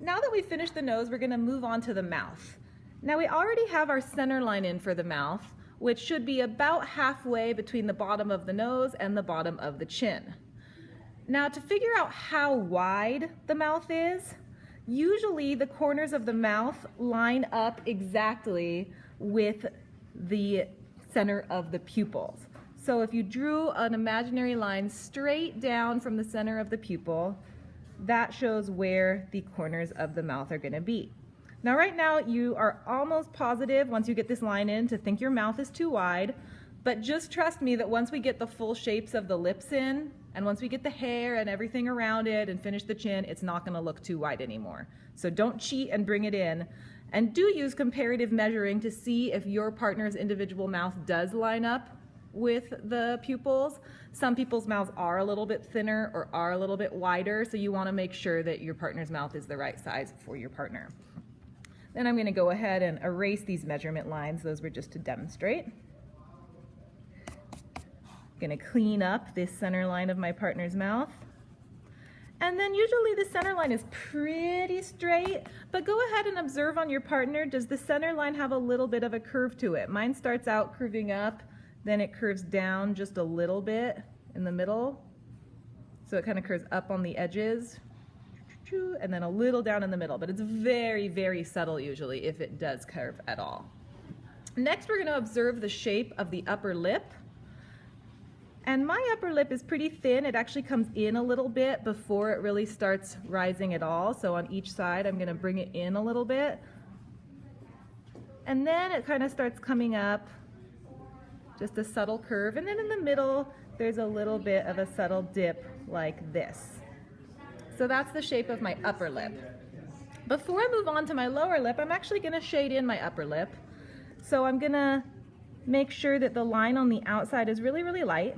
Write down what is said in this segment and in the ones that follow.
now that we've finished the nose, we're gonna move on to the mouth. Now we already have our center line in for the mouth, which should be about halfway between the bottom of the nose and the bottom of the chin. Now to figure out how wide the mouth is, usually the corners of the mouth line up exactly with the center of the pupils. So if you drew an imaginary line straight down from the center of the pupil, that shows where the corners of the mouth are going to be. Now right now you are almost positive once you get this line in to think your mouth is too wide, but just trust me that once we get the full shapes of the lips in, and once we get the hair and everything around it and finish the chin, it's not going to look too wide anymore. So don't cheat and bring it in. And do use comparative measuring to see if your partner's individual mouth does line up with the pupils. Some people's mouths are a little bit thinner or are a little bit wider, so you want to make sure that your partner's mouth is the right size for your partner. Then I'm going to go ahead and erase these measurement lines. Those were just to demonstrate. I'm going to clean up this center line of my partner's mouth. And then usually the center line is pretty straight, but go ahead and observe on your partner, does the center line have a little bit of a curve to it? Mine starts out curving up, then it curves down just a little bit in the middle. So it kind of curves up on the edges, and then a little down in the middle, but it's very, very subtle usually if it does curve at all. Next, we're going to observe the shape of the upper lip. And my upper lip is pretty thin. It actually comes in a little bit before it really starts rising at all. So on each side, I'm going to bring it in a little bit. And then it kind of starts coming up, just a subtle curve. And then in the middle, there's a little bit of a subtle dip like this. So that's the shape of my upper lip. Before I move on to my lower lip, I'm actually going to shade in my upper lip. So I'm going to make sure that the line on the outside is really, really light.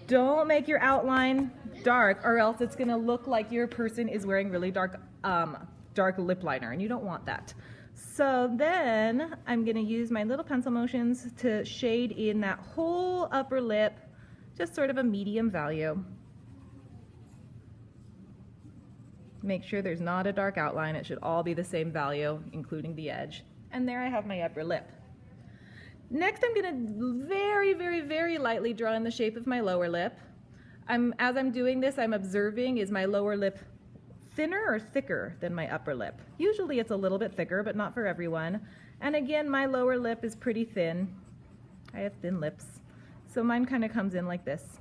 Don't make your outline dark, or else it's going to look like your person is wearing really dark lip liner, and you don't want that. So then I'm going to use my little pencil motions to shade in that whole upper lip, just sort of a medium value. Make sure there's not a dark outline. It should all be the same value, including the edge. And there I have my upper lip. Next, I'm going to very, very, very lightly draw in the shape of my lower lip. As I'm doing this, I'm observing, is my lower lip thinner or thicker than my upper lip? Usually it's a little bit thicker, but not for everyone. And again, my lower lip is pretty thin. I have thin lips, so mine kind of comes in like this.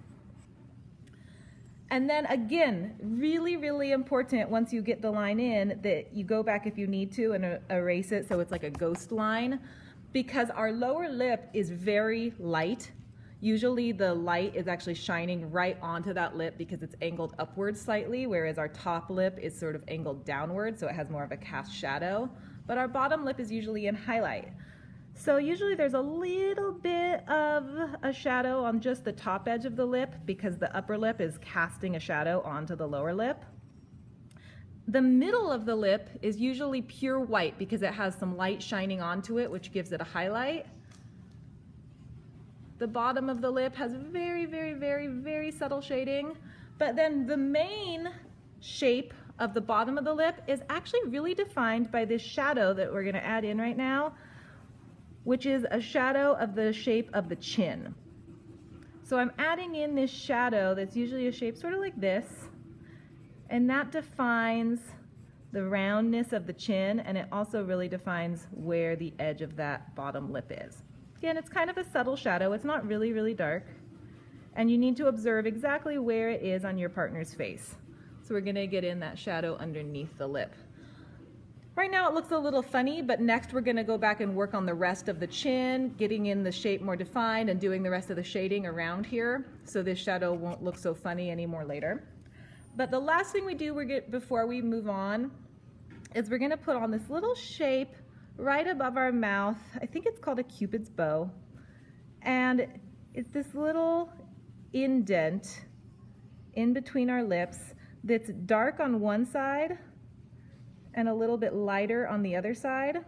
And then again, really, really important once you get the line in that you go back if you need to and erase it so it's like a ghost line. Because our lower lip is very light. Usually the light is actually shining right onto that lip because it's angled upwards slightly, whereas our top lip is sort of angled downward, so it has more of a cast shadow. But our bottom lip is usually in highlight. So usually there's a little bit of a shadow on just the top edge of the lip because the upper lip is casting a shadow onto the lower lip. The middle of the lip is usually pure white because it has some light shining onto it, which gives it a highlight. The bottom of the lip has very, very, very, very subtle shading. But then the main shape of the bottom of the lip is actually really defined by this shadow that we're going to add in right now, which is a shadow of the shape of the chin. So I'm adding in this shadow that's usually a shape sort of like this. And that defines the roundness of the chin, and it also really defines where the edge of that bottom lip is. Again, it's kind of a subtle shadow. It's not really, really dark. And you need to observe exactly where it is on your partner's face. So we're going to get in that shadow underneath the lip. Right now it looks a little funny, but next we're going to go back and work on the rest of the chin, getting in the shape more defined and doing the rest of the shading around here, so this shadow won't look so funny anymore later. But the last thing we do before we move on is we're going to put on this little shape right above our mouth. I think it's called a Cupid's bow. And it's this little indent in between our lips that's dark on one side and a little bit lighter on the other side.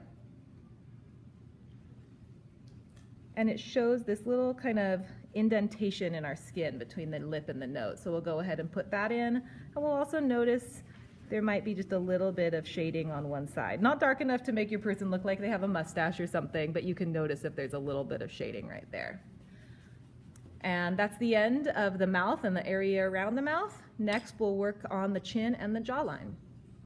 And it shows this little kind of indentation in our skin between the lip and the nose. So we'll go ahead and put that in. And we'll also notice there might be just a little bit of shading on one side. Not dark enough to make your person look like they have a mustache or something, but you can notice if there's a little bit of shading right there. And that's the end of the mouth and the area around the mouth. Next, we'll work on the chin and the jawline.